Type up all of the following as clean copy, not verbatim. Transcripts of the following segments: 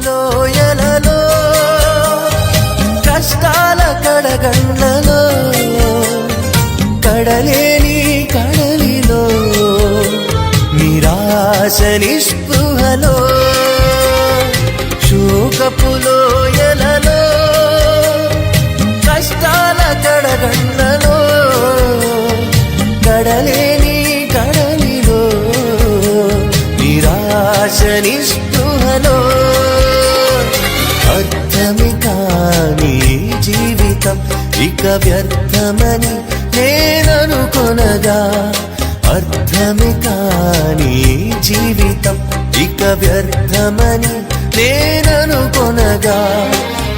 లోయలలో కష్టాల కడగండ్లలో కడలేని కడలిలో నిరాశ నిస్పృహలో శోకపు లోయలలో కష్టాల కడగండ్లలో కడలేని కడలిలో నిరాశ నిస్పృహలో అర్థమే కాని జీవితం ఇక వ్యర్థమని నేననుకొనగా అర్థమే కాని జీవితం ఇక వ్యర్థమని నేననుకొనగా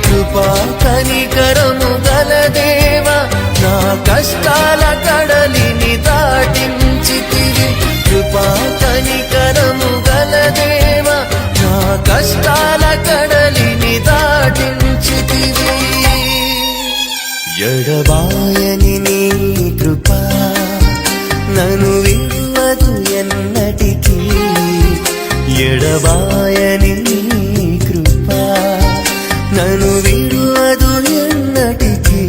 కృపా కనికరము గల దేవా నా కష్టాల కడలిని దాటించితివి కృపా కనికరము గల దేవా నా కష్టాల కడలిని దాటించితివి ఎడబాయని నీ కృపా నన్ను విడువదు ఎన్నటికీ ఎడబాయని నీ కృపా నన్ను విడువదు ఎన్నటికీ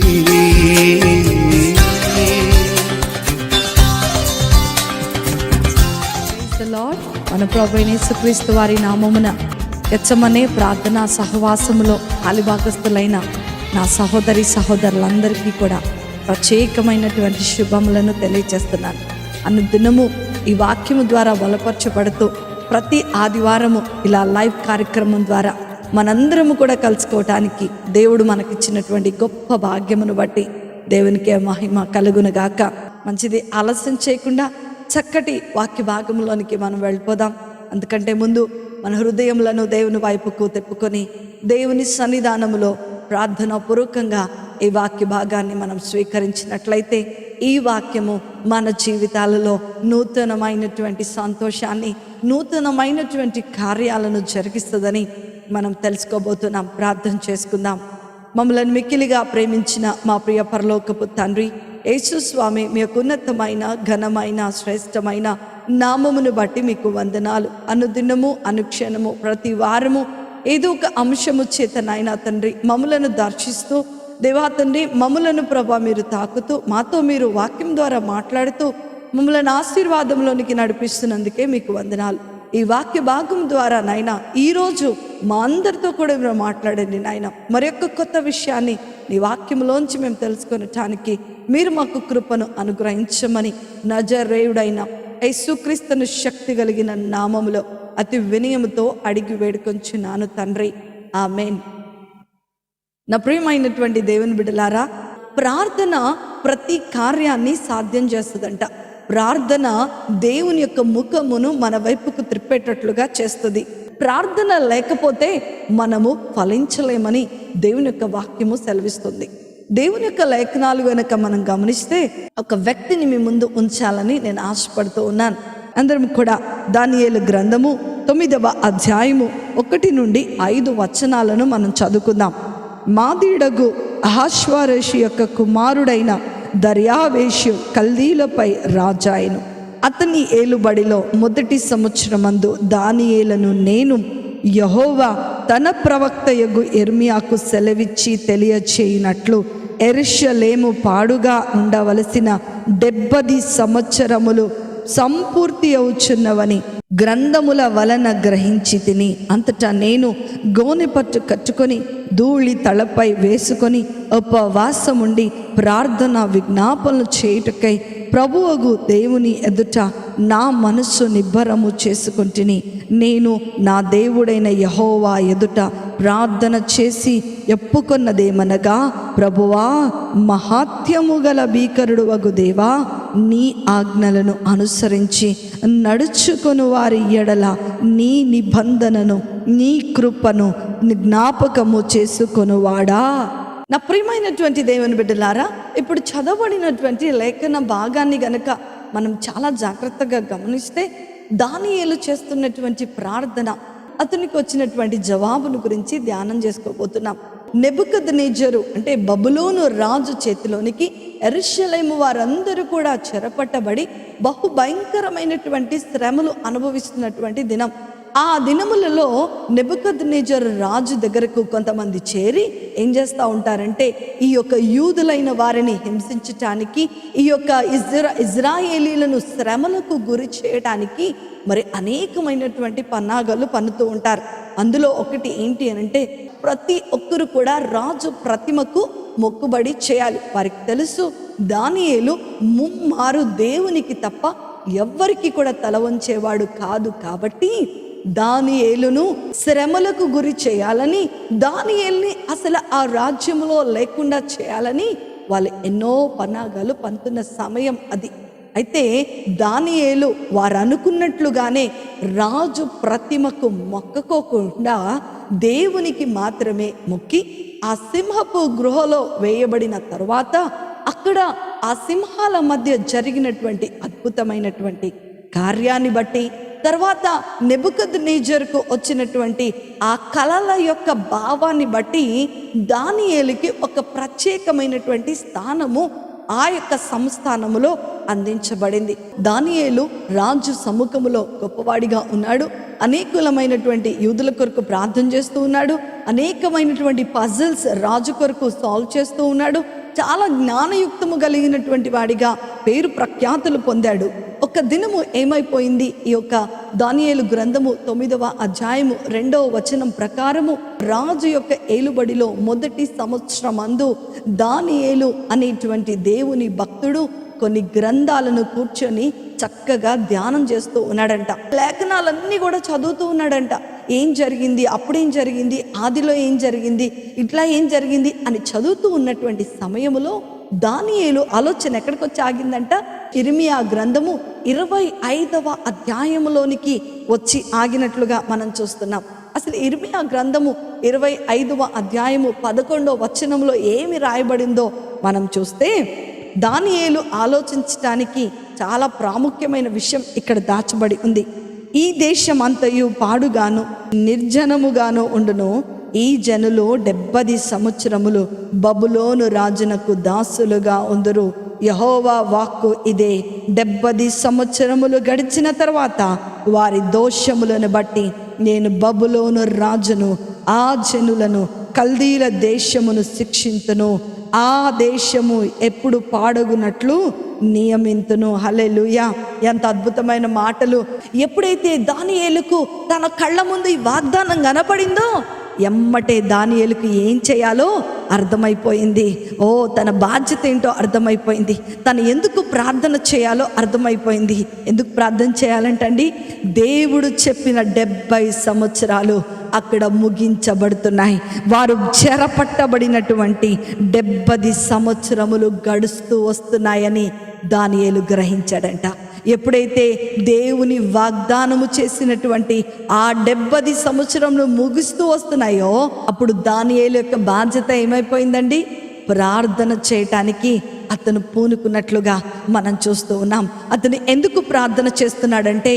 మన ప్రభువైన యేసుక్రీస్తు వారి నామమున గెత్సేమనే ప్రార్థనా సహవాసములో పాలిభాగస్తులైన నా సహోదరి సహోదరులందరికీ కూడా ప్రత్యేకమైనటువంటి శుభములను తెలియజేస్తున్నాను. అనుదినము ఈ వాక్యము ద్వారా బలపరచబడుతూ ప్రతి ఆదివారము ఇలా లైవ్ కార్యక్రమం ద్వారా మనందరము కూడా కలుసుకోవటానికి దేవుడు మనకిచ్చినటువంటి గొప్ప భాగ్యమును బట్టి దేవునికే మహిమ కలుగునుగాక. మంచిది, ఆలస్యం చేయకుండా చక్కటి వాక్య భాగంలోనికి మనం వెళ్ళిపోదాం. అందుకంటే ముందు మన హృదయములను దేవుని వైపుకు తిప్పుకొని దేవుని సన్నిధానములో ప్రార్థనా పూర్వకంగా ఈ వాక్య భాగాన్ని మనం స్వీకరించినట్లయితే ఈ వాక్యము మన జీవితాలలో నూతనమైనటువంటి సంతోషాన్ని, నూతనమైనటువంటి కార్యాలను జరిగిస్తుందని మనం తెలుసుకోబోతున్నాం. ప్రార్థన చేసుకుందాం. మమ్మల్ని మిక్కిలిగా ప్రేమించిన మా ప్రియ పరలోకపు తండ్రి యేసు స్వామి, మీ యొక్క ఉన్నతమైన ఘనమైన శ్రేష్టమైన నామమును బట్టి మీకు వందనాలు. అనుదినము అనుక్షణము ప్రతి వారము ఏదో ఒక అంశము చేత నాయనా తండ్రి మమ్ములను దర్శిస్తూ దేవా తండ్రి మమ్ములను ప్రభా మీరు తాకుతూ మాతో మీరు వాక్యం ద్వారా మాట్లాడుతూ మమ్మల్ని ఆశీర్వాదంలోనికి నడిపిస్తున్నందుకే మీకు వందనాలు. ఈ వాక్య భాగం ద్వారా నాయనా ఈరోజు మా అందరితో కూడా మీరు మాట్లాడండి నాయన. మరి యొక్క కొత్త విషయాన్ని నీ వాక్యంలోంచి మేము తెలుసుకొనటానికి మీరు మాకు కృపను అనుగ్రహించమని నజరేయుడైన యేసుక్రీస్తును శక్తి కలిగిన నామములో అతి వినయముతో అడిగి వేడుకొంచున్నాను తండ్రి, ఆమేన్. నా ప్రియమైనటువంటి దేవుని బిడ్డలారా, ప్రార్థన ప్రతి కార్యాన్ని సాధ్యం చేస్తుందంట. ప్రార్థన దేవుని యొక్క ముఖమును మన వైపుకు త్రిప్పేటట్లుగా చేస్తుంది. ప్రార్థన లేకపోతే మనము ఫలించలేమని దేవుని యొక్క వాక్యము సెలవిస్తుంది. దేవుని యొక్క లేఖనాలు గనక మనం గమనిస్తే ఒక వ్యక్తిని మీ ముందు ఉంచాలని నేను ఆశపడుతూ ఉన్నాను. అందరం కూడా దానియేలు గ్రంథము 9వ అధ్యాయము 1 నుండి 5 వచనాలను మనం చదువుకుందాం. మాదీడగు అహష్వేరోషు యొక్క కుమారుడైన దర్యావేషు కల్దీలపై రాజాయను. అతని ఏలుబడిలో మొదటి సంవత్సరమందు దానియేలును నేను యెహోవా తన ప్రవక్తయగు యెర్మీయాకు సెలవిచ్చి తెలియచేయునట్లు యెరూషలేము పాడుగా ఉండవలసిన 70 సంవత్సరములు సంపూర్తి అవుచున్నవని గ్రంథముల వలన గ్రహించి తిని. అంతటా నేను గోనెపట్టు కట్టుకొని ధూళి తలపై వేసుకొని ఉపవాసముండి ప్రార్థన విజ్ఞాపనలు చేయుటకై ప్రభువగు దేవుని ఎదుట నా మనస్సు నిబ్బరము చేసుకుంటుని. నేను నా దేవుడైన యెహోవా ఎదుట ప్రార్థన చేసి ఎప్పుకొన్నదేమనగా, ప్రభువా, మహాత్యము గల భీకరుడు వగు దేవా, నీ ఆజ్ఞలను అనుసరించి నడుచుకొని వారి ఎడల నీ నిబంధనను నీ కృపను జ్ఞాపకము చేసుకొనువాడా. నా ప్రియమైనటువంటి దేవుని బిడ్డలారా, ఇప్పుడు చదవబడినటువంటి లేఖన భాగాన్ని గనక మనం చాలా జాగ్రత్తగా గమనిస్తే దానియేలు చేస్తున్నటువంటి ప్రార్థన, అతనికి వచ్చినటువంటి జవాబును గురించి ధ్యానం చేసుకోబోతున్నాం. నెబుకద్నెజరు అంటే బబులోను రాజు చేతిలోనికి యెరూషలేము వారందరూ కూడా చెరపట్టబడి బహు భయంకరమైనటువంటి శ్రమలు అనుభవిస్తున్నటువంటి దినం. ఆ దినములలో నెబుకద్నెజరు రాజు దగ్గరకు కొంతమంది చేరి ఏం చేస్తూ ఉంటారంటే, ఈ యొక్క యూదులైన వారిని హింసించటానికి, ఈ యొక్క ఇజ్రాయేలీలను శ్రమలకు గురి చేయడానికి మరి అనేకమైనటువంటి పన్నాగాలు పన్నుతూ ఉంటారు. అందులో ఒకటి ఏంటి అనంటే, ప్రతి ఒక్కరు కూడా రాజు ప్రతిమకు మొక్కుబడి చేయాలి. వారికి తెలుసు దానియేలు ముమ్మారు దేవునికి తప్ప ఎవ్వరికి కూడా తల వంచేవాడు కాదు. కాబట్టి దానియేలును శ్రమలకు గురి చేయాలని, దానియేలుని అసలు ఆ రాజ్యంలో లేకుండా చేయాలని వాళ్ళు ఎన్నో పన్నాగాలు పంతున్న సమయం అది. అయితే దానియేలు వారు అనుకున్నట్లుగానే రాజు ప్రతిమకు మొక్కకోకుండా దేవునికి మాత్రమే మొక్కి ఆ సింహపు గృహలో వేయబడిన తర్వాత అక్కడ ఆ సింహాల మధ్య జరిగినటువంటి అద్భుతమైనటువంటి కార్యాన్ని బట్టి, తర్వాత నెబుకద్నెజరుకు వచ్చినటువంటి ఆ కలల యొక్క భావాన్ని బట్టి దానియేలుకి ఒక ప్రత్యేకమైనటువంటి స్థానము ఆ యొక్క సంస్థానములో అందించబడింది. దానియేలు రాజు సముఖములో గొప్పవాడిగా ఉన్నాడు. అనేకులమైనటువంటి యూదుల కొరకు ప్రార్థన చేస్తూ ఉన్నాడు. అనేకమైనటువంటి పజిల్స్ రాజు కొరకు సాల్వ్ చేస్తూ ఉన్నాడు. చాలా జ్ఞానయుక్తము కలిగినటువంటి వాడిగా పేరు ప్రఖ్యాతులు పొందాడు. ఒక దినము ఏమైపోయింది, ఈ యొక్క దానియేలు గ్రంథము 9వ అధ్యాయము 2వ వచనం ప్రకారము రాజు యొక్క ఏలుబడిలో మొదటి సంవత్సరమందు దానియేలు అనేటువంటి దేవుని భక్తుడు కొన్ని గ్రంథాలను కూర్చొని చక్కగా ధ్యానం చేస్తూ ఉన్నాడంట. లేఖనాలన్నీ కూడా చదువుతూ ఉన్నాడంట. ఏం జరిగింది, అప్పుడేం జరిగింది, ఆదిలో ఏం జరిగింది, ఇట్లా ఏం జరిగింది అని చదువుతూ ఉన్నటువంటి సమయంలో దానియేలు ఆలోచన ఎక్కడికి వచ్చి ఆగిందంట, ఇర్మియా గ్రంథము 25వ అధ్యాయములోనికి వచ్చి ఆగినట్లుగా మనం చూస్తున్నాం. అసలు ఇర్మియా గ్రంథము 25వ అధ్యాయము 11వ వచనంలో ఏమి రాయబడిందో మనం చూస్తే, దానియేలు ఆలోచించటానికి చాలా ప్రాముఖ్యమైన విషయం ఇక్కడ దాచబడి ఉంది. ఈ దేశం అంతయు పాడుగాను నిర్జనముగాను ఉండును. ఈ జనులు 70 సంవత్సరములు బబులోను రాజునకు దాసులుగా ఉందురు. యెహోవా వాక్కు ఇదే. 70 సంవత్సరములు గడిచిన తర్వాత వారి దోషములను బట్టి నేను బబులోను రాజును, ఆ జనులను, కల్దీల దేశమును శిక్షింతును. ఆ దేశము ఎప్పుడు పాడగునట్లు నియమింతును. హల్లెలూయా! ఎంత అద్భుతమైన మాటలు. ఎప్పుడైతే దానియేలుకు తన కళ్ళ ముందు ఈ వాగ్దానం కనపడిందో ఎమ్మటే దానియేలుకు ఏం చేయాలో అర్థమైపోయింది. తన బాధ్యత ఏంటో అర్థమైపోయింది. తను ఎందుకు ప్రార్థన చేయాలో అర్థమైపోయింది. ఎందుకు ప్రార్థన చేయాలంటండి, దేవుడు చెప్పిన 70 సంవత్సరాలు అక్కడ ముగించబడుతున్నాయి. వారు చెరపట్టబడినటువంటి 70 సంవత్సరములు గడుస్తూ వస్తున్నాయని దానియేలు గ్రహించాడంట. ఎప్పుడైతే దేవుని వాగ్దానము చేసినటువంటి ఆ 70 సంవత్సరములు ముగుస్తూ వస్తున్నాయో అప్పుడు దానియేలు యొక్క బాధ్యత ఏమైపోయిందండి, ప్రార్థన చేయటానికి అతను పూనుకున్నట్లుగా మనం చూస్తూ ఉన్నాం. అతను ఎందుకు ప్రార్థన చేస్తున్నాడంటే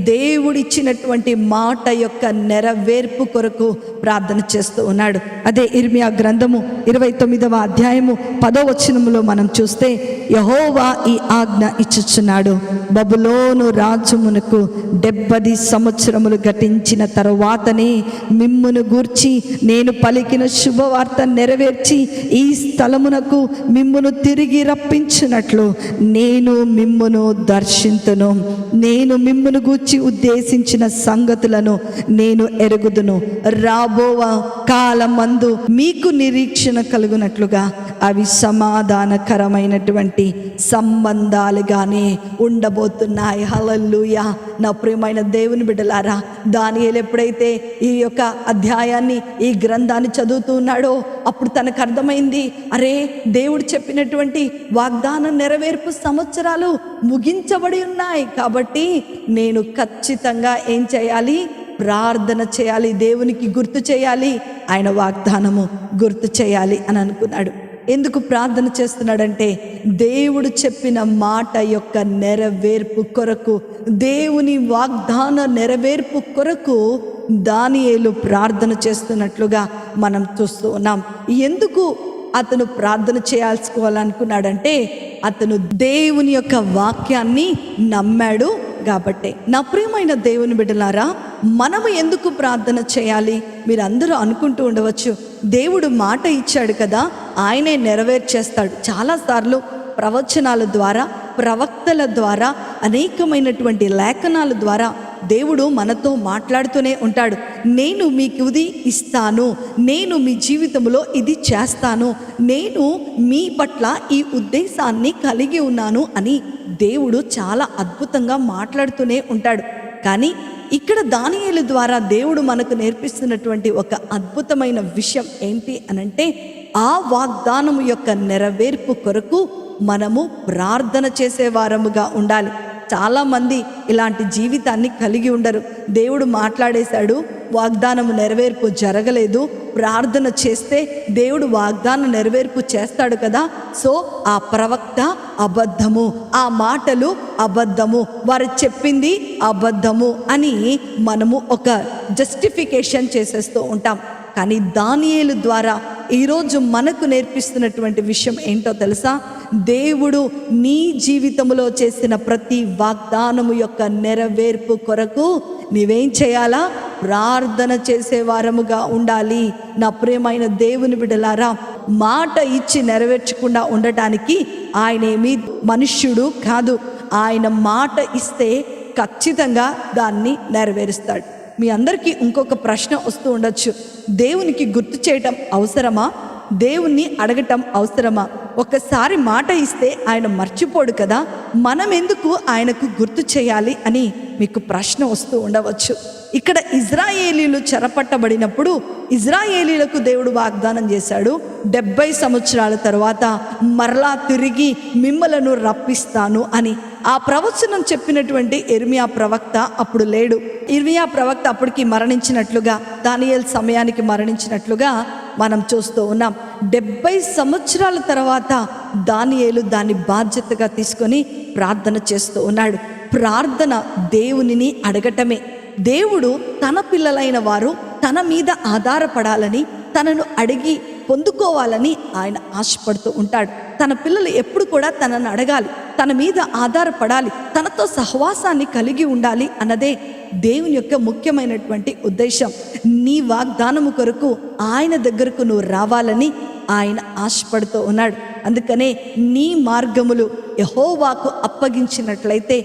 దేవుడిచ్చినటువంటి మాట యొక్క నెరవేర్పు కొరకు ప్రార్థన చేస్తూ ఉన్నాడు. అదే ఇర్మియా గ్రంథము 29వ అధ్యాయము 10వ వచనములో మనం చూస్తే, యెహోవా ఈ ఆజ్ఞ ఇచ్చుచున్నాడు, బబులోను రాజుమునకు 70 సంవత్సరములు గతించిన తరువాతనే మిమ్మును గూర్చి నేను పలికిన శుభవార్త నెరవేర్చి ఈ స్థలమునకు మిమ్మును తిరిగి రప్పించినట్లు నేను మిమ్మును దర్శింతును. నేను మిమ్మును గూర్చి ఉద్దేశించిన సంగతులను నేను ఎరుగుదును. రాబోవ కాలమందు మీకు నిరీక్షణ కలుగునట్లుగా అవి సమాధానకరమైనటువంటి సంబంధాలుగానే ఉండబోతున్నాయి. హల్లెలూయా! నా ప్రియమైన దేవుని బిడ్డలారా, దానియేలు ఎప్పుడైతే ఈ యొక్క అధ్యాయాన్ని, ఈ గ్రంథాన్ని చదువుతూ ఉన్నాడో అప్పుడు తనకు అర్థమైంది, అరే దేవుడు చెప్పినటువంటి వాగ్దానం నెరవేర్పు సంవత్సరాలు ముగించబడి ఉన్నాయి. కాబట్టి నేను ఖచ్చితంగా ఏం చేయాలి, ప్రార్థన చేయాలి, దేవునికి గుర్తు చేయాలి, ఆయన వాగ్దానము గుర్తు చేయాలి అని అనుకున్నాడు. ఎందుకు ప్రార్థన చేస్తున్నాడంటే దేవుడు చెప్పిన మాట యొక్క నెరవేర్పు కొరకు, దేవుని వాగ్దాన నెరవేర్పు కొరకు దానియేలు ప్రార్థన చేస్తున్నట్లుగా మనం చూస్తూ ఉన్నాం. ఎందుకు అతను ప్రార్థన చేయాల్సుకోవాలనుకున్నాడంటే అతను దేవుని యొక్క వాక్యాన్ని నమ్మాడు కాబట్టే. నా ప్రియమైన దేవుని బిడ్డలారా, మనము ఎందుకు ప్రార్థన చేయాలి? మీరు అందరూ అనుకుంటూ ఉండవచ్చు, దేవుడు మాట ఇచ్చాడు కదా, ఆయనే నెరవేర్చేస్తాడు. చాలాసార్లు ప్రవచనాల ద్వారా, ప్రవక్తల ద్వారా, అనేకమైనటువంటి లేఖనాల ద్వారా దేవుడు మనతో మాట్లాడుతూనే ఉంటాడు. నేను మీకు ఇది ఇస్తాను, నేను మీ జీవితంలో ఇది చేస్తాను, నేను మీ పట్ల ఈ ఉద్దేశాన్ని కలిగి ఉన్నాను అని దేవుడు చాలా అద్భుతంగా మాట్లాడుతూనే ఉంటాడు. కానీ ఇక్కడ దానియేలు ద్వారా దేవుడు మనకు నేర్పిస్తున్నటువంటి ఒక అద్భుతమైన విషయం ఏంటి అనంటే, ఆ వాగ్దానము యొక్క నెరవేర్పు కొరకు మనము ప్రార్థన చేసేవారముగా ఉండాలి. చాలామంది ఇలాంటి జీవితాన్ని కలిగి ఉండరు. దేవుడు మాట్లాడేశాడు, వాగ్దానము నెరవేర్పు జరగలేదు, ప్రార్థన చేస్తే దేవుడు వాగ్దానం నెరవేర్పు చేస్తాడు కదా, సో ఆ ప్రవక్త అబద్ధము, ఆ మాటలు అబద్ధము, వారు చెప్పింది అబద్ధము అని మనము ఒక జస్టిఫికేషన్ చేసేస్తూ ఉంటాం. కానీ దానియేలు ద్వారా ఈరోజు మనకు నేర్పిస్తున్నటువంటి విషయం ఏంటో తెలుసా? దేవుడు నీ జీవితంలో చేసిన ప్రతి వాగ్దానము యొక్క నెరవేర్పు కొరకు నీవేం చేయాలా? ప్రార్థన చేసేవారముగా ఉండాలి. నా ప్రియమైన దేవుని బిడ్డలారా, మాట ఇచ్చి నెరవేర్చకుండా ఉండటానికి ఆయన ఏమీ మనుష్యుడు కాదు. ఆయన మాట ఇస్తే ఖచ్చితంగా దాన్ని నెరవేరుస్తాడు. మీ అందరికీ ఇంకొక ప్రశ్న వస్తూ ఉండొచ్చు, దేవునికి గుర్తు చేయటం అవసరమా? దేవుణ్ణి అడగటం అవసరమా? ఒక్కసారి మాట ఇస్తే ఆయన మర్చిపోడు కదా, మనం ఎందుకు ఆయనకు గుర్తు చేయాలి అని మీకు ప్రశ్న వస్తూ ఉండవచ్చు. ఇక్కడ ఇజ్రాయేలీలు చెరపట్టబడినప్పుడు ఇజ్రాయేలీలకు దేవుడు వాగ్దానం చేశాడు, 70 సంవత్సరాల తర్వాత మరలా తిరిగి మిమ్మలను రప్పిస్తాను అని. ఆ ప్రవచనం చెప్పినటువంటి ఇర్మియా ప్రవక్త అప్పుడు లేడు. ఇర్మియా ప్రవక్త అప్పటికి మరణించినట్లుగా, దానియేలు సమయానికి మరణించినట్లుగా మనం చూస్తూ ఉన్నాం. 70 సంవత్సరాల తర్వాత దానియేలు దాన్ని బాధ్యతగా తీసుకొని ప్రార్థన చేస్తూ ఉన్నాడు. ప్రార్థన దేవునిని అడగటమే. దేవుడు తన పిల్లలైన వారు తన మీద ఆధారపడాలని, తనను అడిగి పొందుకోవాలని ఆయన ఆశపడుతూ ఉంటాడు. తన పిల్లలు ఎప్పుడు కూడా తనను అడగాలి, తన మీద ఆధారపడాలి, తనతో సహవాసాన్ని కలిగి ఉండాలి అన్నదే దేవుని యొక్క ముఖ్యమైనటువంటి ఉద్దేశం. నీ వాగ్దానము కొరకు ఆయన దగ్గరకు నువ్వు రావాలని ఆయన ఆశపడుతూ ఉన్నాడు. అందుకనే నీ మార్గములు యెహోవాకు అప్పగించినట్లయితే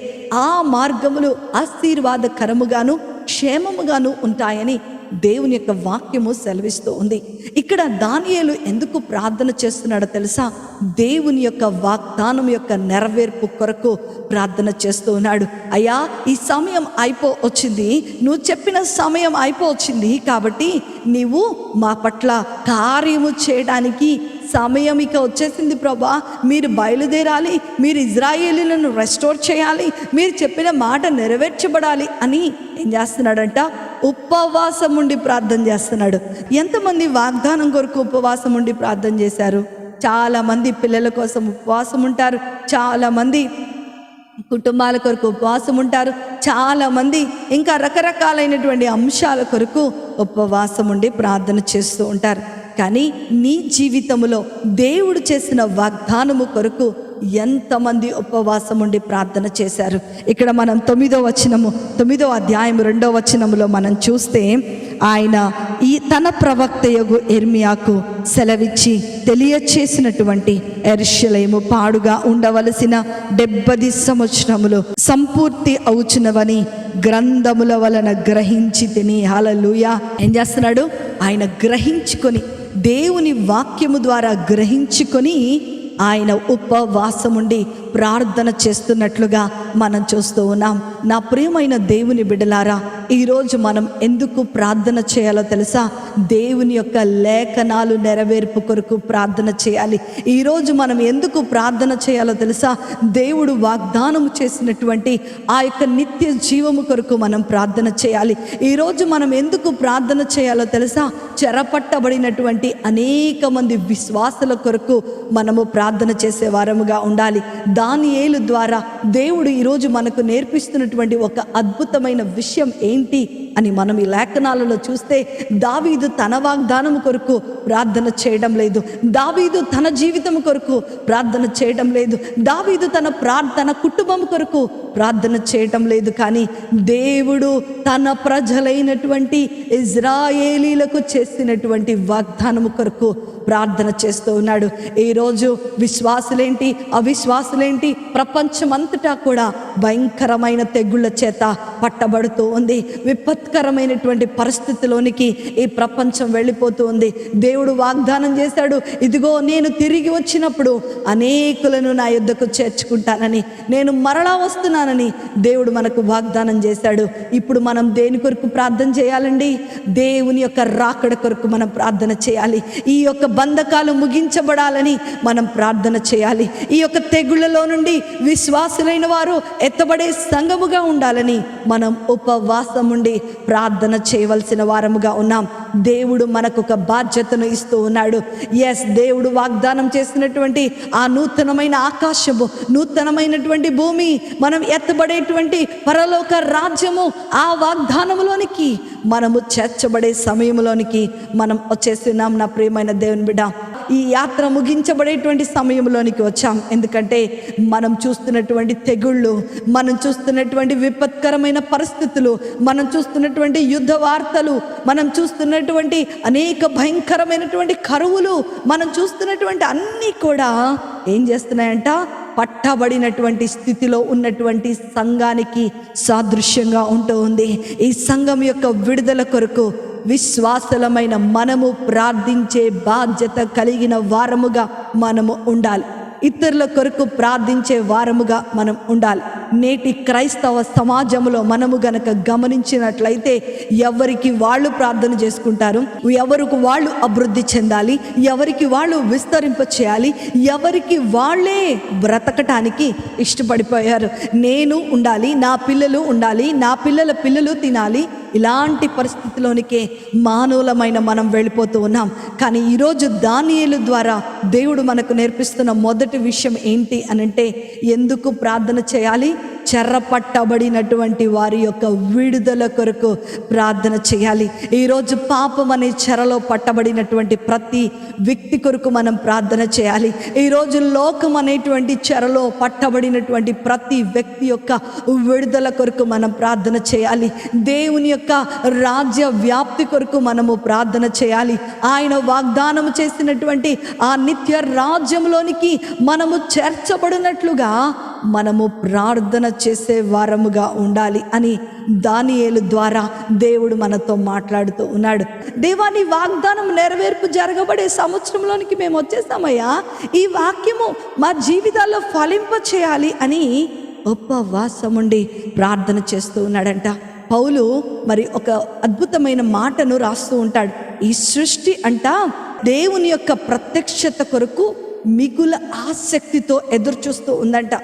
ఆ మార్గములు ఆశీర్వాదకరముగాను క్షేమముగాను ఉంటాయని దేవుని యొక్క వాక్యము సెలవిస్తూ ఉంది. ఇక్కడ దానియేలు ఎందుకు ప్రార్థన చేస్తున్నాడో తెలుసా? దేవుని యొక్క వాగ్దానం యొక్క నెరవేర్పు కొరకు ప్రార్థన చేస్తూ ఉన్నాడు. అయ్యా, ఈ సమయం వచ్చింది, నువ్వు చెప్పిన సమయం వచ్చింది, కాబట్టి నీవు మా పట్ల కార్యము చేయడానికి సమయం ఇక వచ్చేసింది ప్రభా, మీరు బయలుదేరాలి, మీరు ఇజ్రాయేలీలను రెస్టోర్ చేయాలి, మీరు చెప్పిన మాట నెరవేర్చబడాలి అని ఏం చేస్తున్నాడంట? ఉపవాసం ఉండి ప్రార్థన చేస్తున్నాడు. ఎంతమంది వాగ్దానం కొరకు ఉపవాసం ఉండి ప్రార్థన చేశారు? చాలామంది పిల్లల కోసం ఉపవాసం ఉంటారు, చాలామంది కుటుంబాల కొరకు ఉపవాసం ఉంటారు, చాలామంది ఇంకా రకరకాలైనటువంటి అంశాల కొరకు ఉపవాసం ఉండి ప్రార్థన చేస్తూ ఉంటారు. కానీ నీ జీవితంలో దేవుడు చేసిన వాగ్దానము కొరకు ఎంతమంది ఉపవాసం ఉండి ప్రార్థన చేశారు? ఇక్కడ మనం 9వ అధ్యాయం 2వ వచనములో మనం చూస్తే, ఆయన ఈ తన ప్రవక్తయగు ఇర్మియాకు సెలవిచ్చి తెలియచేసినటువంటి యెరూషలేము పాడుగా ఉండవలసిన 70 సంవత్సరములు సంపూర్తి అవుచునవని గ్రంథముల వలన గ్రహించి తిని. హల్లెలూయా. ఏం చేస్తున్నాడు? ఆయన గ్రహించుకొని, దేవుని వాక్యము ద్వారా గ్రహించుకొని ఆయన ఉపవాసముండి ప్రార్థన చేస్తున్నట్లుగా మనం చూస్తూ ఉన్నాం. నా ప్రియమైన దేవుని బిడ్డలారా, ఈరోజు మనం ఎందుకు ప్రార్థన చేయాలో తెలుసా? దేవుని యొక్క లేఖనాలు నెరవేర్పు కొరకు ప్రార్థన చేయాలి. ఈరోజు మనం ఎందుకు ప్రార్థన చేయాలో తెలుసా? దేవుడు వాగ్దానం చేసినటువంటి ఆ యొక్క నిత్య జీవము కొరకు మనం ప్రార్థన చేయాలి. ఈరోజు మనం ఎందుకు ప్రార్థన చేయాలో తెలుసా? చెరపట్టబడినటువంటి అనేక మంది విశ్వాసుల కొరకు మనము ప్రార్థన చేసే వారముగా ఉండాలి. దానియేలు ద్వారా దేవుడు ఈరోజు మనకు నేర్పిస్తున్నటువంటి ఒక అద్భుతమైన విషయం ఏంటి అని మనం ఈ లేఖనాలలో చూస్తే దావీదు తన వాగ్దానం కొరకు ప్రార్థన చేయడం లేదు, దావీదు తన జీవితం కొరకు ప్రార్థన చేయడం లేదు, దావీదు తన కుటుంబం కొరకు ప్రార్థన చేయటం లేదు. కానీ దేవుడు తన ప్రజలైనటువంటి ఇజ్రాయేలీలకు చేసినటువంటి వాగ్దానము కొరకు ప్రార్థన చేస్తూ ఉన్నాడు. ఈరోజు విశ్వాసులేంటి అవిశ్వాసులేంటి ప్రపంచమంతటా కూడా భయంకరమైన తెగుళ్ళ చేత పట్టబడుతూ ఉంది. విపత్కరమైనటువంటి పరిస్థితిలోనికి ఈ ప్రపంచం వెళ్ళిపోతూ ఉంది. దేవుడు వాగ్దానం చేశాడు, ఇదిగో నేను తిరిగి వచ్చినప్పుడు అనేకులను నా యొద్దకు చేర్చుకుంటానని, నేను మరలా వస్తున్నానని దేవుడు మనకు వాగ్దానం చేశాడు. ఇప్పుడు మనం దేని కొరకు ప్రార్థన చేయాలండి? దేవుని యొక్క రాకడ కొరకు మనం ప్రార్థన చేయాలి. ఈ యొక్క బంధకాలు ముగించబడాలని మనం ప్రార్థన చేయాలి. ఈ యొక్క తెగుళ్ళలో నుండి విశ్వాసులైన వారు ఎత్తబడే సంఘముగా ఉండాలని మనం ఉపవాసం ఉండి ప్రార్థన చేయవలసిన వారముగా ఉన్నాం. దేవుడు మనకు ఒక బాధ్యతను ఇస్తూ ఉన్నాడు. ఎస్, దేవుడు వాగ్దానం చేసినటువంటి ఆ నూతనమైన ఆకాశము, నూతనమైనటువంటి భూమి, మనం ఎత్తబడేటువంటి పరలోక రాజ్యము, ఆ వాగ్దానములోనికి మనము చేర్చబడే సమయంలోనికి మనం వచ్చేస్తున్నాం. నా ప్రియమైన దేవుని బిడ్డ, ఈ యాత్ర ముగించబడేటువంటి సమయంలోనికి వచ్చాం. ఎందుకంటే మనం చూస్తున్నటువంటి తెగుళ్ళు, మనం చూస్తున్నటువంటి విపత్కరమైన పరిస్థితులు, మనం చూస్తున్నటువంటి యుద్ధ వార్తలు, మనం చూస్తున్నటువంటి అనేక భయంకరమైనటువంటి కరువులు, మనం చూస్తున్నటువంటి అన్నీ కూడా ఏం చేస్తున్నాయంట? పట్టబడినటువంటి స్థితిలో ఉన్నటువంటి సంఘానికి సాదృశ్యంగా ఉంటూ ఉంది. ఈ సంఘం యొక్క విడుదల కొరకు విశ్వాసులమైన మనము ప్రార్థించే బాధ్యత కలిగిన వారముగా మనము ఉండాలి. ఇతరుల కొరకు ప్రార్థించే వారముగా మనం ఉండాలి. నేటి క్రైస్తవ సమాజంలో మనము గనక గమనించినట్లయితే ఎవరికి వాళ్ళు ప్రార్థన చేసుకుంటారు, ఎవరికి వాళ్ళు అభివృద్ధి చెందాలి, ఎవరికి వాళ్ళు విస్తరింప చేయాలి, ఎవరికి వాళ్ళే బ్రతకటానికి ఇష్టపడిపోయారు. నేను ఉండాలి, నా పిల్లలు ఉండాలి, నా పిల్లల పిల్లలు తినాలి, ఇలాంటి పరిస్థితిలోనికే మానవులమైన మనం వెళ్ళిపోతూ ఉన్నాం. కానీ ఈరోజు దానియేలు ద్వారా దేవుడు మనకు నేర్పిస్తున్న మొదటి విషయం ఏంటి అనంటే, ఎందుకు ప్రార్థన చేయాలి? చెరపట్టబడినటువంటి వారి యొక్క విడుదల కొరకు ప్రార్థన చేయాలి. ఈరోజు పాపం అనే చెరలో పట్టబడినటువంటి ప్రతి వ్యక్తి కొరకు మనం ప్రార్థన చేయాలి. ఈరోజు లోకం అనేటువంటి చెరలో పట్టబడినటువంటి ప్రతి వ్యక్తి యొక్క విడుదల కొరకు మనం ప్రార్థన చేయాలి. దేవుని యొక్క రాజ్య వ్యాప్తి కొరకు మనము ప్రార్థన చేయాలి. ఆయన వాగ్దానం చేసినటువంటి ఆ నిత్య రాజ్యంలోనికి మనము చేర్చబడినట్లుగా మనము ప్రార్థన చేసే వారముగా ఉండాలి అని దానియేలు ద్వారా దేవుడు మనతో మాట్లాడుతూ ఉన్నాడు. దేవాని వాగ్దానం నెరవేర్పు జరగబడే సంవత్సరంలోనికి మేము వచ్చేసామయ్యా, ఈ వాక్యము మా జీవితాల్లో ఫలింప చేయాలి అని ఉపవాసం ఉండి ప్రార్థన చేస్తూ ఉన్నాడంట. పౌలు మరి ఒక అద్భుతమైన మాటను రాస్తూ ఉంటాడు. ఈ సృష్టి అంట దేవుని యొక్క ప్రత్యక్షత కొరకు మిగుల ఆసక్తితో ఎదురు చూస్తూ ఉందంట.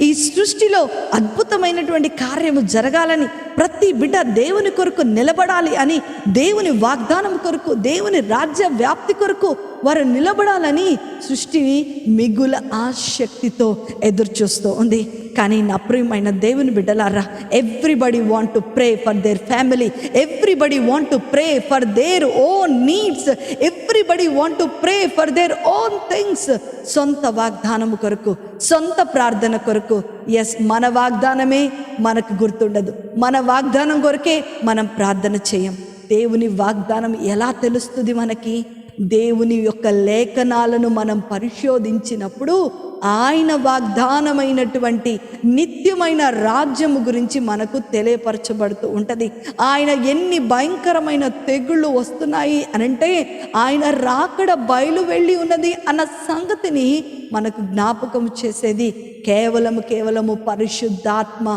ఈ సృష్టిలో అద్భుతమైనటువంటి కార్యము జరగాలని, ప్రతి బిడ్డ దేవుని కొరకు నిలబడాలి అని, దేవుని వాగ్దానం కొరకు, దేవుని రాజ్య వ్యాప్తి కొరకు వారు నిలబడాలని సృష్టిని మిగుల ఆసక్తితో ఎదురు చూస్తూ ఉంది. కానీ నా ప్రియమైన దేవుని బిడ్డలారా, everybody want to pray for their family, everybody want to pray for their own needs, everybody want to pray for their own things. సొంత వాగ్దానము కొరకు, సొంత ప్రార్థన కొరకు. ఎస్, మన వాగ్దానమే మనకు గుర్తుండదు, మన వాగ్దానం కొరకే మనం ప్రార్థన చేయం. దేవుని వాగ్దానం ఎలా తెలుస్తుంది మనకి? దేవుని యొక్క లేఖనాలను మనం పరిశోధించినప్పుడు ఆయన వాగ్దానమైనటువంటి నిత్యమైన రాజ్యము గురించి మనకు తెలియపరచబడుతూ ఉంటుంది. ఆయన ఎన్ని భయంకరమైన తెగుళ్ళు వస్తున్నాయి అనంటే ఆయన రాకడ బయలు వెళ్ళి ఉన్నది అన్న సంగతిని మనకు జ్ఞాపకం చేసేది కేవలము పరిశుద్ధాత్మ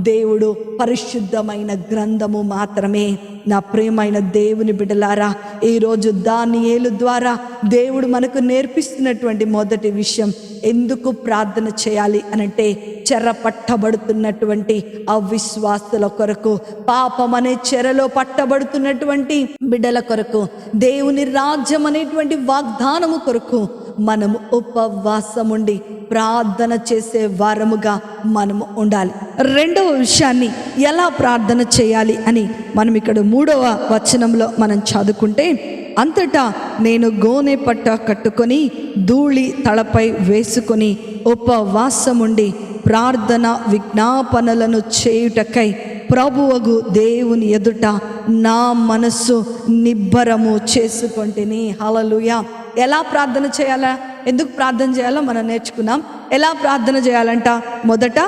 దేవుడు, పరిశుద్ధమైన గ్రంథము మాత్రమే. నా ప్రియమైన దేవుని బిడ్డలారా, ఈరోజు దానియేలు ద్వారా దేవుడు మనకు నేర్పిస్తున్నటువంటి మొదటి విషయం, ఎందుకు ప్రార్థన చేయాలి అనంటే చెరపట్టబడుతున్నటువంటి అవిశ్వాసుల కొరకు, పాపం అనే చెరలో పట్టబడుతున్నటువంటి బిడ్డల కొరకు, దేవుని రాజ్యం అనేటువంటి వాగ్దానము కొరకు మనము ఉపవాసం ఉండి ప్రార్థన చేసే వారముగా మనము ఉండాలి. రెండవ విషయాన్ని ఎలా ప్రార్థన చేయాలి అని మనం ఇక్కడ 3వ వచనంలో మనం చదువుకుంటే, అంతటా నేను గోనె పట్ట కట్టుకొని ధూళి తలపై వేసుకొని ఉపవాసముండి ప్రార్థన విజ్ఞాపనలను చేయుటకై ప్రభువగు దేవుని ఎదుట నా మనస్సు నిబ్బరము చేసుకొంటిని. హల్లెలూయా. ఎలా ప్రార్థన చేయాలా, ఎందుకు ప్రార్థన చేయాలో మనం నేర్చుకున్నాం. ఎలా ప్రార్థన చేయాలంట, మొదట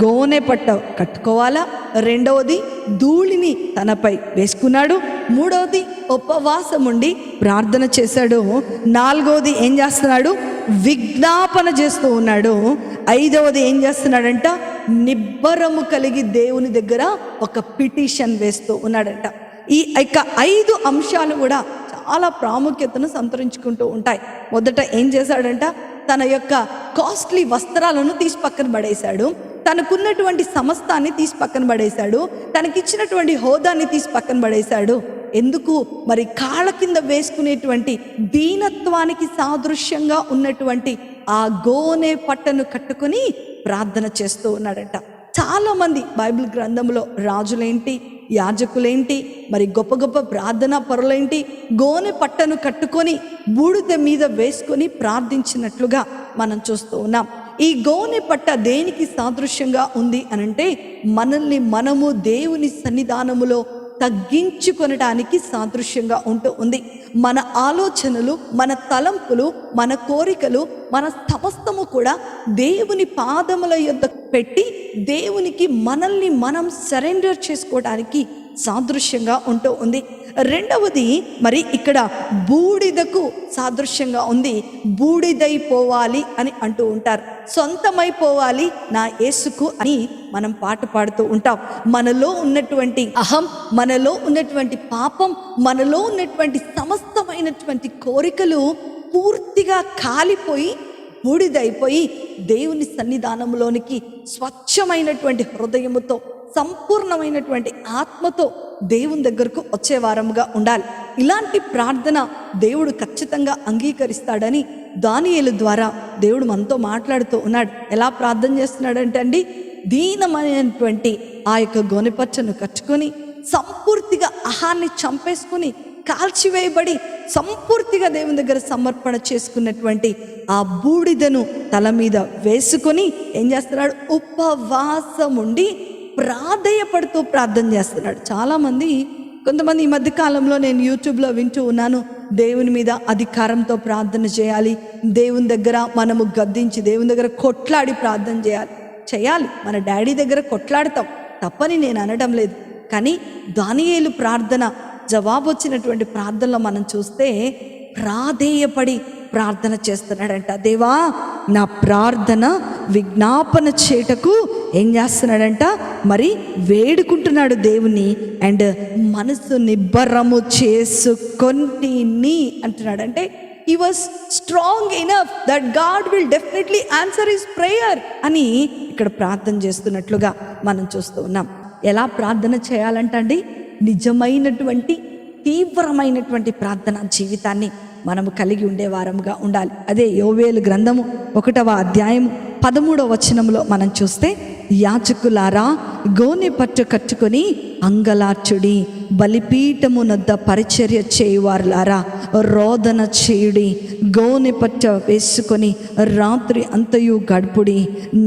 గోనె పట్ట కట్టుకోవాలా, రెండవది ధూళిని తనపై వేసుకున్నాడు, మూడవది ఉపవాసం ఉండి ప్రార్థన చేశాడు, నాలుగవది ఏం చేస్తున్నాడు, విజ్ఞాపన చేస్తూ ఉన్నాడు, ఐదవది ఏం చేస్తున్నాడంట, నిబ్బరము కలిగి దేవుని దగ్గర ఒక పిటిషన్ వేస్తూ ఉన్నాడంట. ఈ 5 అంశాలు కూడా చాలా ప్రాముఖ్యతను సంతరించుకుంటూ ఉంటాయి. మొదట ఏం చేశాడంట, తన యొక్క కాస్ట్లీ వస్త్రాలను తీసి పక్కన పడేశాడు, తనకున్నటువంటి సమస్తాన్ని తీసి పక్కన పడేశాడు, తనకిచ్చినటువంటి హోదాన్ని తీసి పక్కన పడేశాడు. ఎందుకు మరి, కాళ్ళ కింద వేసుకునేటువంటి దీనత్వానికి సాదృశ్యంగా ఉన్నటువంటి ఆ గోనె పట్టను కట్టుకుని ప్రార్థన చేస్తూ ఉన్నాడట. చాలామంది బైబిల్ గ్రంథంలో రాజులేంటి, యాజకులేంటి, మరి గొప్ప గొప్ప ప్రార్థనా పరులేంటి గోనె పట్టను కట్టుకొని బూడిద మీద వేసుకొని ప్రార్థించినట్లుగా మనం చూస్తూ ఉన్నాం. ఈ గోనె పట్ట దేనికి సాదృశ్యంగా ఉంది అనంటే, మనల్ని మనము దేవుని సన్నిధానములో తగ్గించుకొనడానికి సాదృశ్యంగా ఉంటూ ఉంది. మన ఆలోచనలు, మన తలంపులు, మన కోరికలు, మన సమస్తము కూడా దేవుని పాదముల యొద్ద పెట్టి దేవునికి మనల్ని మనం సరెండర్ చేసుకోవడానికి సాదృశ్యంగా ఉంటూ ఉంది. రెండవది మరి ఇక్కడ బూడిదకు సాదృశ్యంగా ఉంది. బూడిదైపోవాలి అని అంటూ ఉంటారు, సొంతమైపోవాలి నా యేసుకు అని మనం పాట పాడుతూ ఉంటాం. మనలో ఉన్నటువంటి అహం, మనలో ఉన్నటువంటి పాపం, మనలో ఉన్నటువంటి సమస్తమైనటువంటి కోరికలు పూర్తిగా కాలిపోయి బూడిదైపోయి దేవుని సన్నిధానంలోనికి స్వచ్ఛమైనటువంటి హృదయముతో, సంపూర్ణమైనటువంటి ఆత్మతో దేవుని దగ్గరకు వచ్చే వారముగా ఉండాలి. ఇలాంటి ప్రార్థన దేవుడు ఖచ్చితంగా అంగీకరిస్తాడని దానియేలు ద్వారా దేవుడు మనతో మాట్లాడుతూ ఉన్నాడు. ఎలా ప్రార్థన చేస్తున్నాడంటే అండి, దీనమైనటువంటి ఆ యొక్క గోనెపచ్చను కట్టుకొని సంపూర్తిగా అహాన్ని చంపేసుకుని కాల్చివేయబడి సంపూర్తిగా దేవుని దగ్గర సమర్పణ చేసుకున్నటువంటి ఆ బూడిదను తల మీద వేసుకొని ఏం చేస్తున్నాడు, ఉపవాసం ఉండి ప్రాధేయపడుతూ ప్రార్థన చేస్తున్నాడు. కొంతమంది ఈ మధ్య కాలంలో నేను యూట్యూబ్లో వింటూ ఉన్నాను, దేవుని మీద అధికారంతో ప్రార్థన చేయాలి, దేవుని దగ్గర మనము గద్దించి దేవుని దగ్గర కొట్లాడి ప్రార్థన చేయాలి. మన డాడీ దగ్గర కొట్లాడతాం, తప్పని నేను అనడం లేదు. కానీ దానియేలు ప్రార్థన, జవాబు వచ్చినటువంటి ప్రార్థనలో మనం చూస్తే ప్రాధేయపడి ప్రార్థన చేస్తున్నాడంట. దేవా, నా ప్రార్థన విజ్ఞాపన చేటకు ఏం చేస్తున్నాడంట, మరి వేడుకుంటున్నాడు దేవుని. అండ్ మనసు నిబ్బరము చేసుకొని అంటున్నాడు. అంటే he was strong enough that God will definitely answer his prayer అని ఇక్కడ ప్రార్థన చేస్తున్నట్లుగా మనం చూస్తూ ఉన్నాం. ఎలా ప్రార్థన చేయాలంట అండి, నిజమైనటువంటి తీవ్రమైనటువంటి ప్రార్థన జీవితాన్ని మనము కలిగి ఉండే వారముగా ఉండాలి. అదే యోవేలు గ్రంథము 1వ అధ్యాయము 13వ వచనంలో మనం చూస్తే, యాజకులారా గోనె పట్టు కట్టుకొని అంగలార్చుడి, బలిపీఠమునొద్ద పరిచర్య చేయువారులారా రోదన చేయుడి, గోనె పట్ట వేసుకొని రాత్రి అంతయు గడుపుడి,